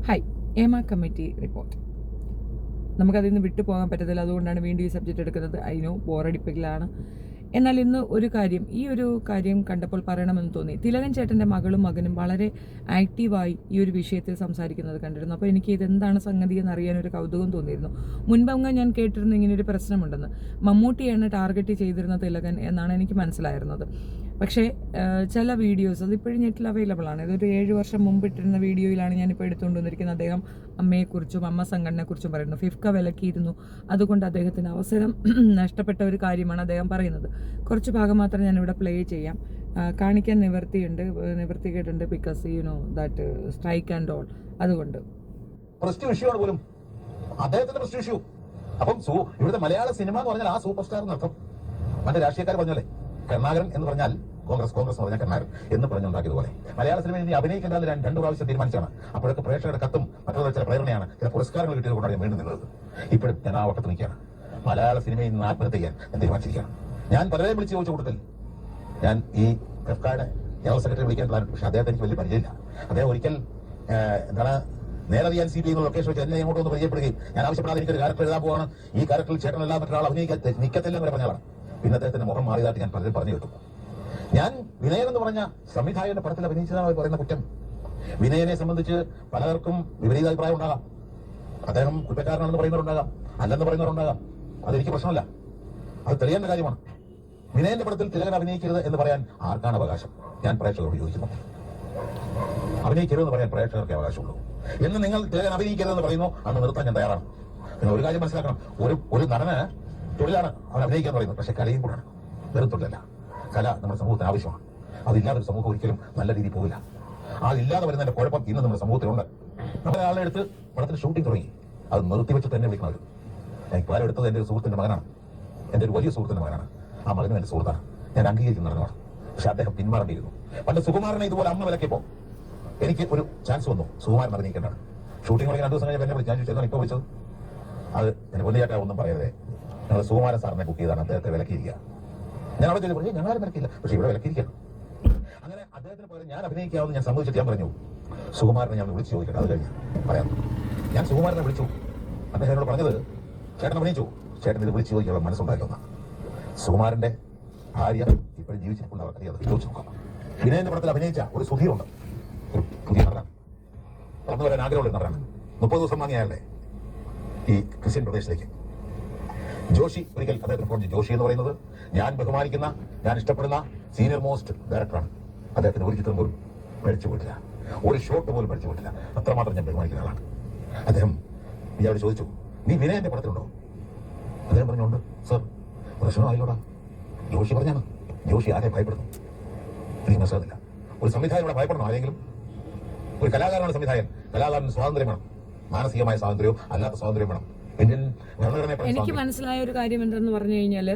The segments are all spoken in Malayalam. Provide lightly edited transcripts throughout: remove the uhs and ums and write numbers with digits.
Hi, ഏമ committee report. നമുക്കതിൽ നിന്ന് വിട്ടു പോകാൻ പറ്റത്തില്ല. അതുകൊണ്ടാണ് വീണ്ടും ഈ സബ്ജക്റ്റ് എടുക്കുന്നത്. അതിനോ ബോറടിപ്പിക്കലാണ്. എന്നാൽ ഇന്ന് ഈ ഒരു കാര്യം കണ്ടപ്പോൾ പറയണമെന്ന് തോന്നി. തിലകൻ ചേട്ടൻ്റെ മകളും മകനും വളരെ ആക്റ്റീവായി ഈ ഒരു വിഷയത്തിൽ സംസാരിക്കുന്നത് കണ്ടിരുന്നു. അപ്പോൾ എനിക്ക് ഇതെന്താണ് സംഗതി എന്നറിയാനൊരു കൗതുകം തോന്നിയിരുന്നു. മുൻപങ്ങ് ഞാൻ കേട്ടിരുന്നു ഇങ്ങനെയൊരു പ്രശ്നമുണ്ടെന്ന്. മമ്മൂട്ടിയാണ് ടാർഗറ്റ് ചെയ്തിരുന്ന തിലകൻ എന്നാണ് എനിക്ക് മനസ്സിലായിരുന്നത്. പക്ഷേ ചില വീഡിയോസ് അതിപ്പോഴും നെറ്റിൽ അവൈലബിൾ ആണ്. ഇതൊരു 7 വർഷം മുമ്പ് ഇട്ടിരുന്ന വീഡിയോയിലാണ് ഞാനിപ്പോൾ എടുത്തുകൊണ്ട് വന്നിരിക്കുന്നത്. അദ്ദേഹം അമ്മയെക്കുറിച്ചും അമ്മ സംഘടനയെക്കുറിച്ചും പറയുന്നു. ഫിഫ്ക വിലക്കിയിരുന്നു, അതുകൊണ്ട് അദ്ദേഹത്തിന് അവസരം നഷ്ടപ്പെട്ട ഒരു കാര്യമാണ് അദ്ദേഹം പറയുന്നത്. കുറച്ച് ഭാഗം മാത്രം ഞാനിവിടെ പ്ലേ ചെയ്യാം. കാണിക്കാൻ നിവർത്തികേടുണ്ട് because that strike and all. അതുകൊണ്ട് പോലും അദ്ദേഹത്തിന്റെ ഇഷ്യൂ. അപ്പം ഇവിടുത്തെ മലയാള സിനിമ എന്ന് പറഞ്ഞാൽ ആ സൂപ്പർ സ്റ്റാർ എന്നർത്ഥം. മറ്റേ രാഷ്ട്രീയക്കാർ പറഞ്ഞല്ലേ കരുണാകരൻ എന്ന് പറഞ്ഞാൽ കോൺഗ്രസ് എന്ന് പറഞ്ഞാൽ കരുണാകരൻ എന്ന് പറഞ്ഞുണ്ടാക്കിയതുപോലെ മലയാള സിനിമയിൽ ഇനി അഭിനയിക്കേണ്ടത് 2 പ്രാവശ്യം തീരുമാനിച്ചാണ്. അപ്പോഴൊക്കെ പ്രേക്ഷകരുടെ കത്തും മറ്റുള്ള ചില പ്രേരണയാണ്, ചില പുരസ്കാരങ്ങൾ കിട്ടിയത് കൊണ്ടാണ് ഞാൻ വീണ്ടും നിന്നത്. ഇപ്പോഴും ഞാൻ ആ വട്ടത്ത് നിൽക്കുകയാണ്. മലയാള സിനിമയിൽ നിന്ന് ആത്മഹത്യ ചെയ്യാൻ ഞാൻ തീരുമാനിച്ചിരിക്കുകയാണ്. ഞാൻ പലരെയും വിളിച്ച് ചോദിച്ച കൂട്ടത്തിൽ ഞാൻ ഈ ഫിഫ്കയുടെ ജനറൽ സെക്രട്ടറി വിളിക്കാൻ പ്ലാൻ, പക്ഷെ അദ്ദേഹത്തെ എനിക്ക് വലിയ പരിചയമില്ല. അദ്ദേഹം ഒരിക്കൽ നേരറിയാൻ CBI ലൊക്കേഷൻ വെച്ച് എന്നെ ഇങ്ങോട്ട് ഒന്ന് പരിചയപ്പെടുകയും ഞാൻ ആവശ്യപ്പെടാതെ എനിക്കൊരു ക്യാരക്ടർ എഴുതാൻ പോവാണ്, ഈ ക്യാരക്ടറിൽ ചേട്ടനല്ലാതെ മറ്റൊരാൾ നിൽക്കത്തില്ല എന്ന് പറഞ്ഞാണ്. പിന്നെ അദ്ദേഹത്തിന്റെ മുഖം മാറിയതായിട്ട് ഞാൻ പലരും പറഞ്ഞു കേട്ടു. ഞാൻ വിനയൻ എന്ന് പറഞ്ഞ സംവിധായകന്റെ പടത്തിൽ അഭിനയിച്ചതായി പറയുന്ന കുറ്റം. വിനയനെ സംബന്ധിച്ച് പലർക്കും വിപരീത അഭിപ്രായം ഉണ്ടാകാം. അദ്ദേഹം കുറ്റക്കാരനാണെന്ന് പറയുന്നവരുണ്ടാകാം, അല്ലെന്ന് പറയുന്നവരുണ്ടാകാം. അതെനിക്ക് പ്രശ്നമല്ല, അത് തെളിയേണ്ട കാര്യമാണ്. വിനയന്റെ പടത്തിൽ തിലകൻ അഭിനയിക്കരുത് എന്ന് പറയാൻ ആർക്കാണ് അവകാശം? ഞാൻ പ്രേക്ഷകരോട് ചോദിക്കുന്നു. അഭിനയിക്കരുതെന്ന് പറയാൻ പ്രേക്ഷകർക്ക് അവകാശമുള്ളൂ. എന്ന് നിങ്ങൾ തിലകൻ അഭിനയിക്കരുതെന്ന് പറയുന്നു, അന്ന് നിർത്താൻ ഞാൻ തയ്യാറാണ്. പിന്നെ ഒരു കാര്യം മനസ്സിലാക്കണം, ഒരു നടന് തൊഴിലാണ് അവൻ അഭിനയിക്കാൻ പറയുന്നത്, പക്ഷെ കലയും കൂടാണ്. വെറും തൊഴിലല്ല, കല നമ്മുടെ സമൂഹത്തിന് ആവശ്യമാണ്. അതില്ലാതെ ഒരു സമൂഹം ഒരിക്കലും നല്ല രീതിയിൽ പോകില്ല. അതില്ലാതെ വരുന്നതിന്റെ കുഴപ്പം ഇന്ന് നമ്മുടെ സമൂഹത്തിലുണ്ട്. നമ്മുടെ ആളെ എടുത്ത് പടത്തിന് ഷൂട്ടിംഗ് തുടങ്ങി, അത് നിർത്തിവെച്ച് തന്നെ വിളിക്കുന്നത്. എനിക്ക് പാരം എടുത്തത് എൻ്റെ ഒരു സുഹൃത്തിന്റെ മകനാണ്, എൻ്റെ ഒരു വലിയ സുഹൃത്തിന്റെ മകനാണ്. ആ മകനും എൻ്റെ സുഹൃത്താണ്, ഞാൻ അംഗീകരിക്കുന്ന നടനാണ്. പക്ഷെ അദ്ദേഹം പിന്മാറേണ്ടിയിരുന്നു. പണ്ട് സുകുമാരനെ ഇതുപോലെ അമ്മ വിലക്കിയപ്പോൾ എനിക്ക് ഒരു ചാൻസ് വന്നു, സുകുമാരൻ അഭിനയിക്കേണ്ടതാണ്. ഷൂട്ടിംഗ് തുടങ്ങി 2 ദിവസം കഴിഞ്ഞ് എന്നെ വിളിച്ചു. ഞാൻ ചോദിച്ചതാണ് ഇപ്പോൾ വിളിച്ചത്. അത് എന്നെ പൊന്നിയാട്ടാ ഒന്നും പറയരുതേ, ഞങ്ങൾ സുകുമാരൻ സാറിനെ ബുക്ക് ചെയ്താണ്, അദ്ദേഹത്തെ വിലക്കിയിരിക്കുക. ഞാൻ അവിടെ ചോദിച്ചു, ഞങ്ങളാരും വിലക്കില്ല, പക്ഷെ ഇവിടെ വിലക്കിയിരിക്കണം. അങ്ങനെ അദ്ദേഹത്തിന് പകരം ഞാൻ അഭിനയിക്കാമെന്ന് ഞാൻ സമ്മതിച്ചിട്ട് ഞാൻ പറഞ്ഞു, സുകുമാരനെ ഞാൻ വിളിച്ചു ചോദിക്കട്ടെ, അത് കഴിഞ്ഞ് പറയാം. ഞാൻ സുകുമാരനെ വിളിച്ചു. അദ്ദേഹം എന്നോട് പറഞ്ഞത്, ചേട്ടൻ അഭിനയിച്ചു, ചേട്ടൻ ഇത് വിളിച്ചു ചോദിക്കാനുള്ള മനസ്സുണ്ടാക്കിയൊന്ന. സുകുമാരന്റെ ഭാര്യ ഇപ്പോഴും ജീവിച്ചിട്ടുണ്ട്, അവർക്ക് അത് ചോദിച്ചു നോക്കാം. വിനയന്റെ പടത്തിൽ അഭിനയിച്ച ഒരു സുധീറുണ്ട്, ഒരു പുതിയ നടനാണ്, കടന്നു വരാൻ ആഗ്രഹമുള്ള നടനാണ്. 30 ദിവസം വാങ്ങിയാലേ ഈ ക്രിസ്ത്യൻ പ്രദേശത്തേക്ക്. ജോഷി ഒരിക്കൽ അദ്ദേഹത്തിന് ഫോൺ ചെയ്തു. ജോഷി എന്ന് പറയുന്നത് ഞാൻ ബഹുമാനിക്കുന്ന, ഞാൻ ഇഷ്ടപ്പെടുന്ന സീനിയർ മോസ്റ്റ് ഡയറക്ടറാണ്. അദ്ദേഹത്തിന് ഒരു ചിത്രം പോലും മേടിച്ചു പോയിട്ടില്ല, ഒരു ഷോട്ട് പോലും മേടിച്ചു പോയിട്ടില്ല. അത്രമാത്രം ഞാൻ ബഹുമാനിക്കുന്ന ആളാണ്. അദ്ദേഹം ഇയാളോട് ചോദിച്ചു, നീ വിനയന്റെ പടത്തിലുണ്ടോ? അദ്ദേഹം പറഞ്ഞുണ്ട് സർ. പ്രശ്നമായില്ലോടാ. ജോഷി പറഞ്ഞാണ്. ജോഷി ആരെ ഭയപ്പെടുന്നു? എനിക്ക് മനസ്സിലാകുന്നില്ല. ഒരു സംവിധായകനോട് ഭയപ്പെടണം ആരെങ്കിലും? ഒരു കലാകാരനാണ് സംവിധായകൻ. കലാകാരന് സ്വാതന്ത്ര്യം വേണം, മാനസികമായ സ്വാതന്ത്ര്യവും അല്ലാത്ത സ്വാതന്ത്ര്യം വേണം. എനിക്ക് മനസ്സിലായ ഒരു കാര്യം എന്തെന്ന് പറഞ്ഞു കഴിഞ്ഞാൽ,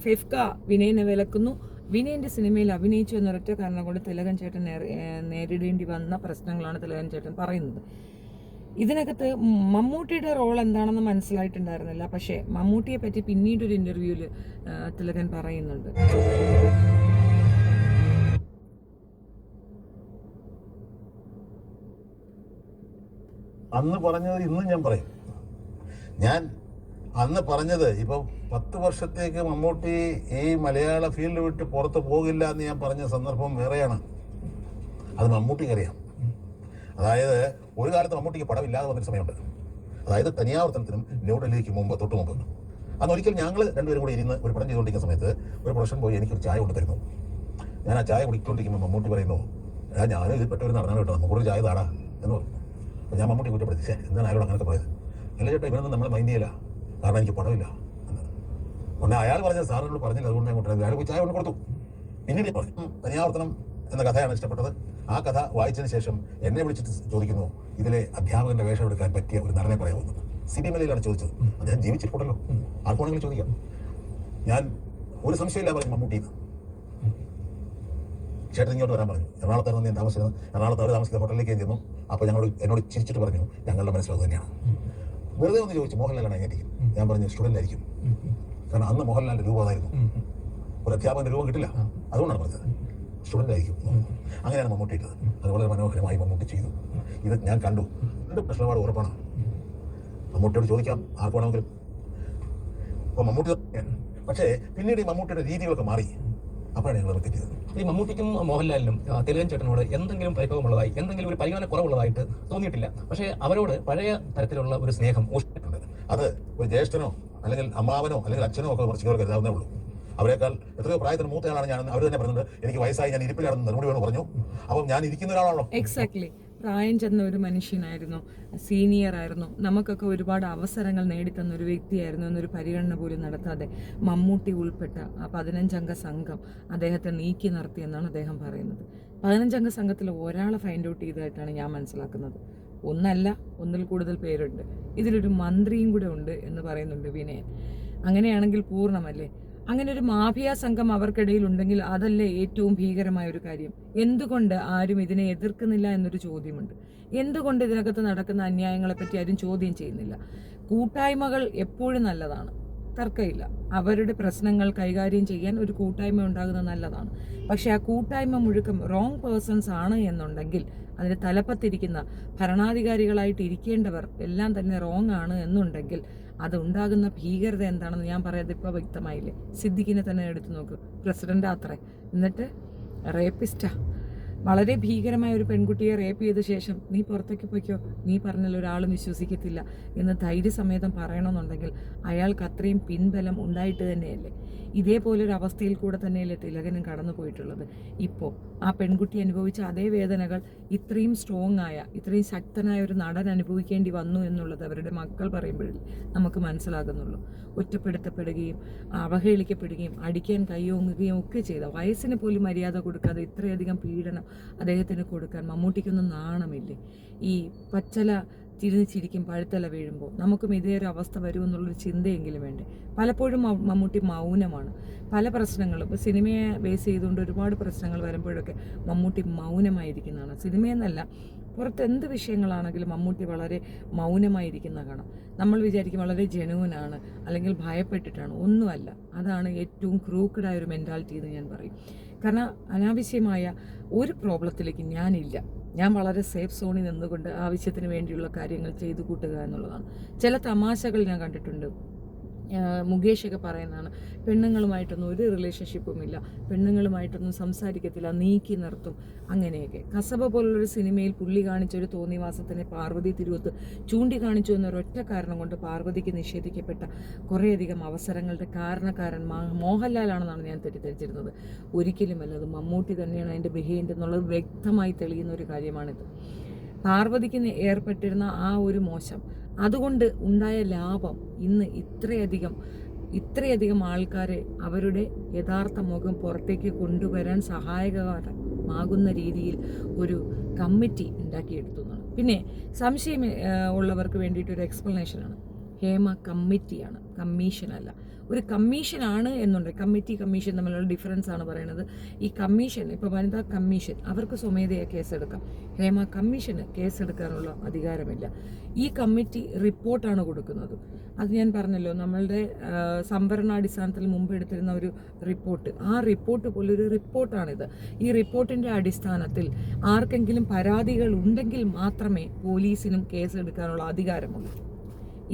ഫിഫ്ക വിനയനെ വിലക്കുന്നു. വിനയന്റെ സിനിമയിൽ അഭിനയിച്ചു എന്നൊരൊറ്റ കാരണം കൊണ്ട് തിലകൻ ചേട്ടൻ നേരിടേണ്ടി വന്ന പ്രശ്നങ്ങളാണ് തിലകൻ ചേട്ടൻ പറയുന്നത്. ഇതിനകത്ത് മമ്മൂട്ടിയുടെ റോൾ എന്താണെന്ന് മനസ്സിലായിട്ടുണ്ടായിരുന്നില്ല. പക്ഷേ മമ്മൂട്ടിയെ പറ്റി പിന്നീടൊരു ഇന്റർവ്യൂവിൽ തിലകൻ പറയുന്നുണ്ട്. അന്ന് പറഞ്ഞത് ഇന്നും ഞാൻ പറയും. ഞാൻ അന്ന് പറഞ്ഞത് ഇപ്പൊ 10 വർഷത്തേക്ക് മമ്മൂട്ടി ഈ മലയാള ഫീൽഡ് വിട്ട് പുറത്ത് പോകില്ല എന്ന് ഞാൻ പറഞ്ഞ സന്ദർഭം വേറെയാണ്. അത് മമ്മൂട്ടിക്കറിയാം. അതായത് ഒരു കാലത്ത് മമ്മൂട്ടിക്ക് പടമില്ലാതെ വന്നൊരു സമയമുണ്ട്. അതായത് തനിയാവർത്തനത്തിനും ന്യൂഡൽഹിക്ക് തൊട്ട് മുമ്പ് അന്ന് ഒരിക്കൽ ഞങ്ങൾ രണ്ടുപേരും കൂടി ഇരുന്ന് ഒരു പടം ചെയ്തുകൊണ്ടിരിക്കുന്ന സമയത്ത് ഒരു പ്രൊഡക്ഷൻ പോയി എനിക്കൊരു ചായ കൊണ്ട് തരുന്നു. ഞാൻ ആ ചായ കുടിക്കൊണ്ടിരിക്കുമ്പോൾ മമ്മൂട്ടി പറയുന്നു, ഞാനും ഇതിൽപ്പെട്ട ഒരു നടനാണ് കേട്ടോ, നമുക്കൊരു ചായ താടാ എന്ന് പറഞ്ഞു. അപ്പോൾ ഞാൻ മമ്മൂട്ടി കുറ്റപ്പെടുത്തി, എന്താണ് അയാളോട് അങ്ങനെയൊക്കെ പോയത്? അല്ല ചേട്ടാ, ഇവനൊന്നും നമ്മളെ മൈൻഡ് ചെയ്യില്ല, കാരണം എനിക്ക് പടമില്ല എന്ന്. ഉടനെ അയാൾ പറഞ്ഞത് സാറിനോട് പറഞ്ഞില്ല, അതുകൊണ്ട് അങ്ങോട്ട് അയാൾ പോയി ചായ കൊണ്ട് കൊടുത്തു. പിന്നീട് പറഞ്ഞു തനിയാവർത്തനം എന്ന കഥയാണ് ഇഷ്ടപ്പെട്ടത്. ആ കഥ വായിച്ചതിന് ശേഷം എന്നെ വിളിച്ചിട്ട് ചോദിക്കുന്നു, ഇതിലെ അധ്യാപകന്റെ വേഷം എടുക്കാൻ പറ്റിയ ഒരു നടനെ പറയാമെന്ന്. CBMലയിലാണ് ചോദിച്ചത്. അദ്ദേഹം ജീവിച്ചിട്ടുണ്ടല്ലോ, ആർക്കാണെങ്കിലും ചോദിക്കാം. ഞാൻ ഒരു സംശയമില്ല പറഞ്ഞു മമ്മൂട്ടിന്ന്. ചേട്ടൻ ഇങ്ങോട്ട് വരാൻ പറഞ്ഞു. എറണാകുളത്തായിരുന്നു ഞാൻ താമസിക്കുന്നത്. എറണാകുളത്ത് അവർ താമസിക്കുന്ന ഹോട്ടലിലേക്ക് ചെന്നു. അപ്പോൾ എന്നോട് ചിരിച്ചിട്ട് പറഞ്ഞു, ഞങ്ങളുടെ മനസ്സിലത് തന്നെയാണ്. വെറുതെ ഒന്ന് ചോദിച്ചു, മോഹൻലാലാണ് എങ്ങനെയായിരിക്കും? ഞാൻ പറഞ്ഞു സ്റ്റുഡൻ്റ് ആയിരിക്കും. കാരണം അന്ന് മോഹൻലാലിന്റെ രൂപം അതായിരുന്നു. ഒരു അധ്യാപകന്റെ രൂപം കിട്ടില്ല, അതുകൊണ്ടാണ് പറഞ്ഞത് സ്റ്റുഡൻ്റ് ആയിരിക്കും. അങ്ങനെയാണ് മമ്മൂട്ടി ഇട്ടത്. അത് വളരെ മനോഹരമായി മമ്മൂട്ടി ചെയ്തു. ഇത് ഞാൻ കണ്ടു. പ്രശ്നമാണ് ഉറപ്പാണ്. മമ്മൂട്ടിയോട് ചോദിക്കാം, ആർക്ക് വേണമെങ്കിലും. അപ്പോൾ മമ്മൂട്ടി, പക്ഷേ പിന്നീട് ഈ മമ്മൂട്ടിയുടെ രീതികളൊക്കെ മാറി. അപ്പോഴാണ് ഞങ്ങൾ തെറ്റിയത്. ഈ മമ്മൂട്ടിക്കും മോഹൻലാലിനും തിലകൻ ചേട്ടനോട് എന്തെങ്കിലും പരിഭവമുള്ളതായി, എന്തെങ്കിലും ഒരു പരിഗണന കുറവുള്ളതായിട്ട് തോന്നിയിട്ടില്ല. പക്ഷേ അവരോട് പഴയ തരത്തിലുള്ള ഒരു സ്നേഹം ഊഷ്മളമാണ്. അത് ഒരു ജ്യേഷ്ഠനോ അല്ലെങ്കിൽ അമ്മാവനോ അല്ലെങ്കിൽ അച്ഛനോ ഒക്കെ കുറച്ച് പേർ കരുതാവുന്നേ ഉള്ളൂ. അവരെക്കാൾ എത്രയോ പ്രായത്തിന് മൂത്തയാളാണ് ഞാൻ. അവർ തന്നെ പറഞ്ഞത് എനിക്ക് വയസ്സായി, ഞാൻ ഇരിപ്പിലാണെന്ന് നെടുമുടി വേണു പറഞ്ഞു. അപ്പം ഞാൻ ഇരിക്കുന്ന ഒരാളാണോ? എക്സാക്ട്ലി. പ്രായം ചെന്ന ഒരു മനുഷ്യനായിരുന്നു, സീനിയർ ആയിരുന്നു, നമുക്കൊക്കെ ഒരുപാട് അവസരങ്ങൾ നേടിത്തന്ന ഒരു വ്യക്തിയായിരുന്നു എന്നൊരു പരിഗണന പോലും നടത്താതെ മമ്മൂട്ടി ഉൾപ്പെട്ട ആ 15-അംഗ സംഘം അദ്ദേഹത്തെ നീക്കി നിർത്തിയെന്നാണ് അദ്ദേഹം പറയുന്നത്. 15-അംഗ സംഘത്തിൽ ഒരാളെ ഫൈൻഡ് ഔട്ട് ചെയ്തതായിട്ടാണ് ഞാൻ മനസ്സിലാക്കുന്നത്. ഒന്നല്ല, ഒന്നിൽ കൂടുതൽ പേരുണ്ട്. ഇതിലൊരു മന്ത്രിയും കൂടെ ഉണ്ട് എന്ന് പറയുന്നുണ്ട് വിനയൻ. അങ്ങനെയാണെങ്കിൽ പൂർണ്ണമല്ലേ? അങ്ങനെ ഒരു മാഫിയ സംഘം അവർക്കിടയിൽ ഉണ്ടെങ്കിൽ അതല്ലേ ഏറ്റവും ഭീകരമായ ഒരു കാര്യം? എന്തുകൊണ്ട് ആരും ഇതിനെ എതിർക്കുന്നില്ല എന്നൊരു ചോദ്യമുണ്ട്. എന്തുകൊണ്ട് ഇതിനകത്ത് നടക്കുന്ന അന്യായങ്ങളെപ്പറ്റി ആരും ചോദ്യം ചെയ്യുന്നില്ല? കൂട്ടായ്മകൾ എപ്പോഴും നല്ലതാണ്, തർക്കമില്ല. അവരുടെ പ്രശ്നങ്ങൾ കൈകാര്യം ചെയ്യാൻ ഒരു കൂട്ടായ്മ ഉണ്ടാകുന്നത് നല്ലതാണ്. പക്ഷെ ആ കൂട്ടായ്മ മുഴുക്കം റോങ് പേഴ്സൺസ് ആണ് എന്നുണ്ടെങ്കിൽ, അതിന് തലപ്പത്തിരിക്കുന്ന ഭരണാധികാരികളായിട്ട് ഇരിക്കേണ്ടവർ എല്ലാം തന്നെ റോങ് ആണ് എന്നുണ്ടെങ്കിൽ അതുണ്ടാകുന്ന ഭീകരത എന്താണെന്ന് ഞാൻ പറയാതെ ഇപ്പോൾ വ്യക്തമായില്ലേ? സിദ്ദിഖിനെ തന്നെ എടുത്തു നോക്ക്. പ്രസിഡന്റ് അത്രേ, എന്നിട്ട് റേപ്പിസ്റ്റാ. വളരെ ഭീകരമായ ഒരു പെൺകുട്ടിയെ റേപ്പ് ചെയ്ത ശേഷം നീ പുറത്തേക്ക് പോയിക്കോ, നീ പറഞ്ഞാൽ ഒരാളും വിശ്വസിക്കത്തില്ല എന്ന് ധൈര്യസമേതം പറയണമെന്നുണ്ടെങ്കിൽ അയാൾക്ക് അത്രയും പിൻബലം ഉണ്ടായിട്ട് തന്നെയല്ലേ? ഇതേപോലൊരു അവസ്ഥയിൽ കൂടെ തന്നെയല്ലേ തിലകനും കടന്നു പോയിട്ടുള്ളത്. ഇപ്പോൾ ആ പെൺകുട്ടി അനുഭവിച്ച അതേ വേദനകൾ ഇത്രയും സ്ട്രോങ് ആയ, ഇത്രയും ശക്തനായ ഒരു നടൻ അനുഭവിക്കേണ്ടി വന്നു എന്നുള്ളത് അവരുടെ മക്കൾ പറയുമ്പോഴേ നമുക്ക് മനസ്സിലാകുന്നുള്ളൂ. ഒറ്റപ്പെടുത്തപ്പെടുകയും അവഹേളിക്കപ്പെടുകയും അടിക്കാൻ കൈയോങ്ങുകയും ഒക്കെ ചെയ്ത, വയസ്സിന് പോലും മര്യാദ കൊടുക്കാതെ ഇത്രയധികം പീഡനം അദ്ദേഹത്തിന് കൊടുക്കാൻ മമ്മൂട്ടിക്കൊന്നും നാണമില്ലേ? ഈ പച്ചല ചിരിക്കും പഴുത്തല വീഴുമ്പോൾ നമുക്കും ഇതേ ഒരു അവസ്ഥ വരുമെന്നുള്ളൊരു ചിന്തയെങ്കിലും വേണ്ടേ? പലപ്പോഴും മമ്മൂട്ടി മൗനമാണ്. പല പ്രശ്നങ്ങളും ഇപ്പോൾ സിനിമയെ ബേസ് ചെയ്തുകൊണ്ട് ഒരുപാട് പ്രശ്നങ്ങൾ വരുമ്പോഴൊക്കെ മമ്മൂട്ടി മൗനമായിരിക്കുന്നതാണ്. സിനിമയെന്നല്ല, പുറത്ത് എന്ത് വിഷയങ്ങളാണെങ്കിലും മമ്മൂട്ടി വളരെ മൗനമായിരിക്കുന്ന കാണാം. നമ്മൾ വിചാരിക്കും വളരെ ജെനുവിനാണ് അല്ലെങ്കിൽ ഭയപ്പെട്ടിട്ടാണ്. ഒന്നുമല്ല. അതാണ് ഏറ്റവും ക്രൂക്കഡായ ഒരു മെൻറ്റാലിറ്റി എന്ന് ഞാൻ പറയും. കാരണം അനാവശ്യമായ ഒരു പ്രോബ്ലത്തിലേക്ക് ഞാനില്ല. ഞാൻ വളരെ സേഫ് സോണിൽ നിന്നുകൊണ്ട് ആവശ്യത്തിന് വേണ്ടിയുള്ള കാര്യങ്ങൾ ചെയ്തു കൂട്ടുക എന്നുള്ളതാണ്. ചില തമാശകൾ ഞാൻ കണ്ടിട്ടുണ്ട്. മുകേഷൊക്കെ പറയുന്നതാണ്, പെണ്ണുങ്ങളുമായിട്ടൊന്നും ഒരു റിലേഷൻഷിപ്പുമില്ല, പെണ്ണുങ്ങളുമായിട്ടൊന്നും സംസാരിക്കത്തില്ല, നീക്കി നിർത്തും, അങ്ങനെയൊക്കെ. കസബ പോലുള്ളൊരു സിനിമയിൽ പുള്ളി കാണിച്ച ഒരു തോന്നിവാസത്തിനെ പാർവതി തിരുവത്ത് ചൂണ്ടിക്കാണിച്ചു എന്നൊരൊറ്റ കാരണം കൊണ്ട് പാർവതിക്ക് നിഷേധിക്കപ്പെട്ട കുറേയധികം അവസരങ്ങളുടെ കാരണക്കാരൻ മോഹൻലാലാണെന്നാണ് ഞാൻ തെറ്റിദ്ധരിച്ചിരുന്നത്. ഒരിക്കലുമല്ല, അത് മമ്മൂട്ടി തന്നെയാണ് അതിൻ്റെ ബിഹൈൻഡ് എന്നുള്ളത് വ്യക്തമായി തെളിയുന്ന ഒരു കാര്യമാണിത്. പാർവതിക്ക് ഏർപ്പെട്ടിരുന്ന ആ ഒരു മോശം, അതുകൊണ്ട് ഉണ്ടായ ലാഭം ഇന്ന് ഇത്രയധികം ആൾക്കാരെ അവരുടെ യഥാർത്ഥ മുഖം പുറത്തേക്ക് കൊണ്ടുവരാൻ സഹായകമാകുന്ന രീതിയിൽ ഒരു കമ്മിറ്റി ഉണ്ടാക്കിയെടുത്തുന്നതാണ്. പിന്നെ സംശയം ഉള്ളവർക്ക് വേണ്ടിയിട്ടൊരു എക്സ്പ്ലനേഷനാണ്. ഹേമ കമ്മിറ്റിയാണ്, കമ്മീഷനല്ല. ഒരു കമ്മീഷനാണ് എന്നുണ്ട്. കമ്മീഷൻ തമ്മിലുള്ള ഡിഫറൻസ് ആണ് പറയുന്നത്. ഈ കമ്മീഷൻ, ഇപ്പോൾ വനിതാ കമ്മീഷൻ, അവർക്ക് സ്വമേധയാ കേസെടുക്കാം. ഹേമ കമ്മീഷന് കേസെടുക്കാനുള്ള അധികാരമില്ല. ഈ കമ്മിറ്റി റിപ്പോർട്ടാണ് കൊടുക്കുന്നത്. അത് ഞാൻ പറഞ്ഞല്ലോ, നമ്മളുടെ സംവരണാടിസ്ഥാനത്തിൽ മുമ്പ് എടുത്തിരുന്ന ഒരു റിപ്പോർട്ട്, ആ റിപ്പോർട്ട് പോലൊരു റിപ്പോർട്ടാണിത്. ഈ റിപ്പോർട്ടിൻ്റെ അടിസ്ഥാനത്തിൽ ആർക്കെങ്കിലും പരാതികൾ ഉണ്ടെങ്കിൽ മാത്രമേ പോലീസിനും കേസെടുക്കാനുള്ള അധികാരമുള്ളൂ.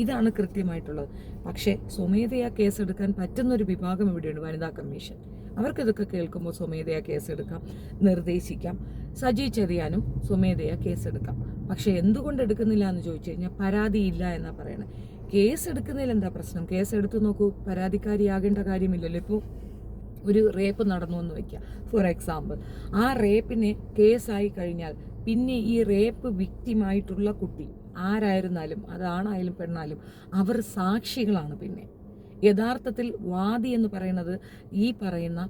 ഇതാണ് കൃത്യമായിട്ടുള്ളത്. പക്ഷേ സ്വമേധയാ കേസെടുക്കാൻ പറ്റുന്നൊരു വിഭാഗം ഇവിടെയുണ്ട്, വനിതാ കമ്മീഷൻ. അവർക്കിതൊക്കെ കേൾക്കുമ്പോൾ സ്വമേധയാ കേസെടുക്കാം, നിർദ്ദേശിക്കാം. സജി ചെറിയാനും സ്വമേധയാ കേസെടുക്കാം. പക്ഷേ എന്തുകൊണ്ട് എടുക്കുന്നില്ല എന്ന് ചോദിച്ചു കഴിഞ്ഞാൽ പരാതിയില്ല എന്നാണ് പറയണത്. കേസെടുക്കുന്നതിൽ എന്താ പ്രശ്നം? കേസെടുത്ത് നോക്കൂ, പരാതിക്കാരിയാകേണ്ട കാര്യമില്ലല്ലോ. ഇപ്പോൾ ഒരു റേപ്പ് നടന്നു എന്ന് വയ്ക്കുക, ഫോർ എക്സാമ്പിൾ. ആ റേപ്പിനെ കേസായി കഴിഞ്ഞാൽ പിന്നെ ഈ റേപ്പ് വിക്റ്റിമായിട്ടുള്ള കുട്ടി ആരായിരുന്നാലും, അതാണായാലും പെണ്ണായാലും, അവർ സാക്ഷികളാണ്. പിന്നെ യഥാർത്ഥത്തിൽ വാദി എന്ന് പറയുന്നത് ഈ പറയുന്ന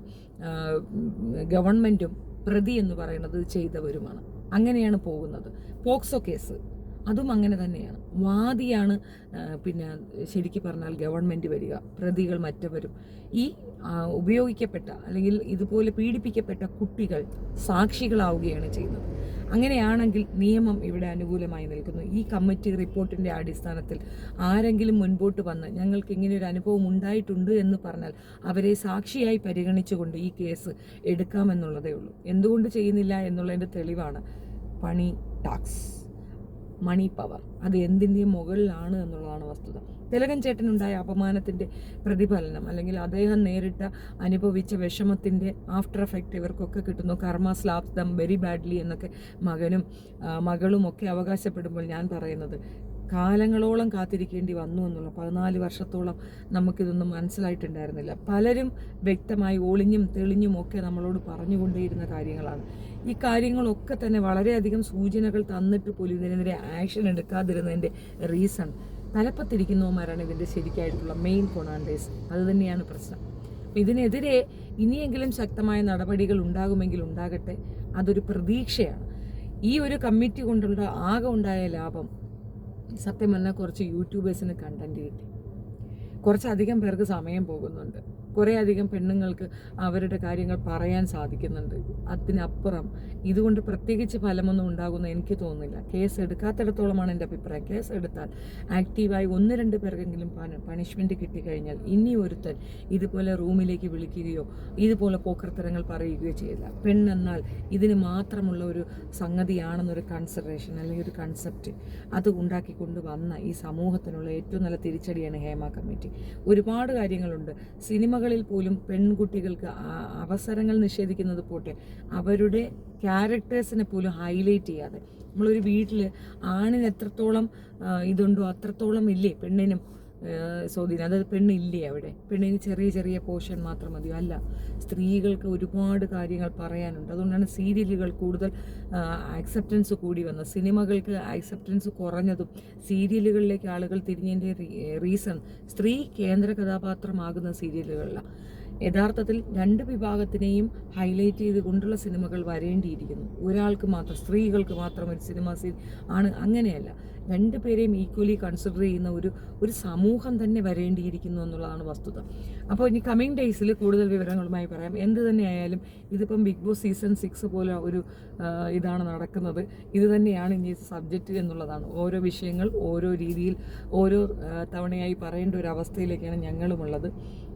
ഗവൺമെൻറ്റും പ്രതി എന്ന് പറയുന്നത് ചെയ്തവരുമാണ്. അങ്ങനെയാണ് പോകുന്നത്. പോക്സോ കേസ് അതും അങ്ങനെ തന്നെയാണ്. വാദിയാണ് പിന്നെ ശരിക്കും പറഞ്ഞാൽ ഗവൺമെൻറ് വരിക, പ്രതികൾ മറ്റവരും. ഈ ഉപയോഗിക്കപ്പെട്ട അല്ലെങ്കിൽ ഇതുപോലെ പീഡിപ്പിക്കപ്പെട്ട കുട്ടികൾ സാക്ഷികളാവുകയാണ് ചെയ്യുന്നത്. അങ്ങനെയാണെങ്കിൽ നിയമം ഇവിടെ അനുകൂലമായി നിൽക്കുന്നു. ഈ കമ്മിറ്റി റിപ്പോർട്ടിൻ്റെ അടിസ്ഥാനത്തിൽ ആരെങ്കിലും മുൻപോട്ട് വന്ന് ഞങ്ങൾക്ക് ഇങ്ങനെ ഒരു അനുഭവം ഉണ്ടായിട്ടുണ്ട് എന്ന് പറഞ്ഞാൽ അവരെ സാക്ഷിയായി പരിഗണിച്ചുകൊണ്ട് ഈ കേസ് എടുക്കാമെന്നുള്ളതേ ഉള്ളൂ. എന്തുകൊണ്ട് ചെയ്യുന്നില്ല എന്നുള്ളതിൻ്റെ തെളിവാണ് പണി ടാക്സ്. Money power. അത് എന്തിൻ്റെയും മുകളിലാണ് എന്നുള്ളതാണ് വസ്തുത. തിലകൻ ചേട്ടനുണ്ടായ അപമാനത്തിൻ്റെ പ്രതിഫലനം, അല്ലെങ്കിൽ അദ്ദേഹം നേരിട്ട അനുഭവിച്ച വിഷമത്തിൻ്റെ ആഫ്റ്റർ എഫക്റ്റ് ഇവർക്കൊക്കെ കിട്ടുന്നു. കർമ്മ സ്ലാപ്സ് ദം വെരി ബാഡ്ലി എന്നൊക്കെ മകനും മകളും ഒക്കെ അവകാശപ്പെടുമ്പോൾ ഞാൻ പറയുന്നത് കാലങ്ങളോളം കാത്തിരിക്കേണ്ടി വന്നു എന്നുള്ള 14 വർഷത്തോളം നമുക്കിതൊന്നും മനസ്സിലായിട്ടുണ്ടായിരുന്നില്ല. പലരും വ്യക്തമായി ഒളിഞ്ഞും തെളിഞ്ഞും ഒക്കെ നമ്മളോട് പറഞ്ഞുകൊണ്ടേയിരുന്ന കാര്യങ്ങളാണ്. ഈ കാര്യങ്ങളൊക്കെ തന്നെ വളരെയധികം സൂചനകൾ തന്നിട്ട് പോലും ഇതിനെതിരെ ആക്ഷൻ എടുക്കാതിരുന്നതിൻ്റെ റീസൺ തലപ്പത്തിരിക്കുന്നവന്മാരാണ് ഇതിൻ്റെ ശരിക്കായിട്ടുള്ള മെയിൻ കൊണാണ്ടേഴ്സ്. അതുതന്നെയാണ് പ്രശ്നം. ഇതിനെതിരെ ഇനിയെങ്കിലും ശക്തമായ നടപടികൾ ഉണ്ടാകുമെങ്കിൽ ഉണ്ടാകട്ടെ, അതൊരു പ്രതീക്ഷയാണ്. ഈ ഒരു കമ്മിറ്റി കൊണ്ടുള്ള ആകെ ഉണ്ടായ ലാഭം സത്യം പറഞ്ഞാൽ കുറച്ച് യൂട്യൂബേഴ്സിന് കണ്ടന്റ് കിട്ടി, കുറച്ചധികം പേർക്ക് സമയം പോകുന്നുണ്ട്, കുറേ അധികം പെണ്ണുങ്ങൾക്ക് അവരുടെ കാര്യങ്ങൾ പറയാൻ സാധിക്കുന്നുണ്ട്. അതിനപ്പുറം ഇതുകൊണ്ട് പ്രത്യേകിച്ച് ഫലമൊന്നും ഉണ്ടാകുമെന്ന് എനിക്ക് തോന്നുന്നില്ല. കേസ് എടുക്കാത്തിടത്തോളമാണ് എൻ്റെ അഭിപ്രായം. കേസ് എടുത്താൽ ആക്റ്റീവായി 1-2 പേർക്കെങ്കിലും പണിഷ്മെൻറ്റ് കിട്ടിക്കഴിഞ്ഞാൽ ഇനി ഒരുത്തൻ ഇതുപോലെ റൂമിലേക്ക് വിളിക്കുകയോ ഇതുപോലെ പോക്കർത്തരങ്ങൾ പറയുകയോ ചെയ്യില്ല. പെണ്ണെന്നാൽ ഇതിന് മാത്രമുള്ള ഒരു സംഗതിയാണെന്നൊരു കൺസിഡറേഷൻ അല്ലെങ്കിൽ ഒരു കൺസെപ്റ്റ് അത് ഉണ്ടാക്കിക്കൊണ്ട് വന്ന ഈ സമൂഹത്തിനുള്ള ഏറ്റവും നല്ല തിരിച്ചടിയാണ് ഹേമ കമ്മിറ്റി. ഒരുപാട് കാര്യങ്ങളുണ്ട്. സിനിമകളിൽ പോലും പെൺകുട്ടികൾക്ക് അവസരങ്ങൾ നിഷേധിക്കുന്നത് പോട്ടെ, അവരുടെ ക്യാരക്ടേഴ്സിനെ പോലും ഹൈലൈറ്റ് ചെയ്യാതെ, നമ്മളൊരു വീട്ടിൽ ആണിന് എത്രത്തോളം ഇതുണ്ടോ അത്രത്തോളം ഇല്ലേ പെണ്ണിനും സ്വാധീനം. അതായത് പെണ്ണില്ലേ അവിടെ, പെണ്ണിന് ചെറിയ ചെറിയ പോർഷൻ മാത്രം മതിയോ? അല്ല, സ്ത്രീകൾക്ക് ഒരുപാട് കാര്യങ്ങൾ പറയാനുണ്ട്. അതുകൊണ്ടാണ് സീരിയലുകൾ കൂടുതൽ ആക്സെപ്റ്റൻസ് കൂടി വന്നത്. സിനിമകൾക്ക് ആക്സെപ്റ്റൻസ് കുറഞ്ഞതും സീരിയലുകളിലേക്ക് ആളുകൾ തിരിഞ്ഞതിൻ്റെ റീസൺ സ്ത്രീ കേന്ദ്ര കഥാപാത്രമാകുന്ന സീരിയലുകളിലാണ്. യഥാർത്ഥത്തിൽ 2 വിഭാഗത്തിനെയും ഹൈലൈറ്റ് ചെയ്തുകൊണ്ടുള്ള സിനിമകൾ വരേണ്ടിയിരിക്കുന്നു. ഒരാൾക്ക് മാത്രം, സ്ത്രീകൾക്ക് മാത്രം ഒരു സിനിമ സീൻ ആണ്, അങ്ങനെയല്ല. 2 പേരെയും ഈക്വലി കൺസിഡർ ചെയ്യുന്ന ഒരു സമൂഹം തന്നെ വരേണ്ടിയിരിക്കുന്നു എന്നുള്ളതാണ് വസ്തുത. അപ്പോൾ ഇനി കമ്മിങ് ഡേയ്സിൽ കൂടുതൽ വിവരങ്ങളുമായി പറയാം. എന്ത് തന്നെയായാലും ഇതിപ്പം ബിഗ് ബോസ് സീസൺ 6 പോലെ ഒരു ഇതാണ് നടക്കുന്നത്. ഇത് തന്നെയാണ് ഇനി സബ്ജക്റ്റ് എന്നുള്ളതാണ്. ഓരോ വിഷയങ്ങൾ ഓരോ രീതിയിൽ ഓരോ തവണയായി പറയേണ്ട ഒരു അവസ്ഥയിലേക്കാണ് ഞങ്ങളുമുള്ളത്.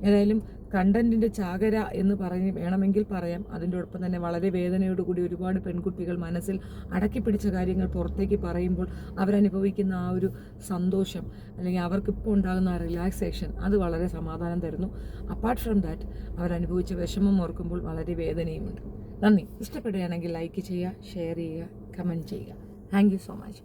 ഏതായാലും കണ്ടന്റിൻ്റെ ചാകര എന്ന് വേണമെങ്കിൽ പറയാം. അതിൻ്റെ ഒപ്പം തന്നെ വളരെ വേദനയോടുകൂടി ഒരുപാട് പെൺകുട്ടികൾ മനസ്സിൽ അടക്കിപ്പിടിച്ച കാര്യങ്ങൾ പുറത്തേക്ക് പറയുമ്പോൾ അവരനുഭവിക്കുന്ന ആ ഒരു സന്തോഷം, അല്ലെങ്കിൽ അവർക്കിപ്പോൾ ഉണ്ടാകുന്ന ആ റിലാക്സേഷൻ, അത് വളരെ സമാധാനം തരുന്നു. അപ്പാർട്ട് ഫ്രം ദാറ്റ് അവരനുഭവിച്ച വിഷമം ഓർക്കുമ്പോൾ വളരെ വേദനയുമുണ്ട്. നന്ദി. ഇഷ്ടപ്പെടുകയാണെങ്കിൽ ലൈക്ക് ചെയ്യുക, ഷെയർ ചെയ്യുക, കമൻറ്റ് ചെയ്യുക. Thank you so much.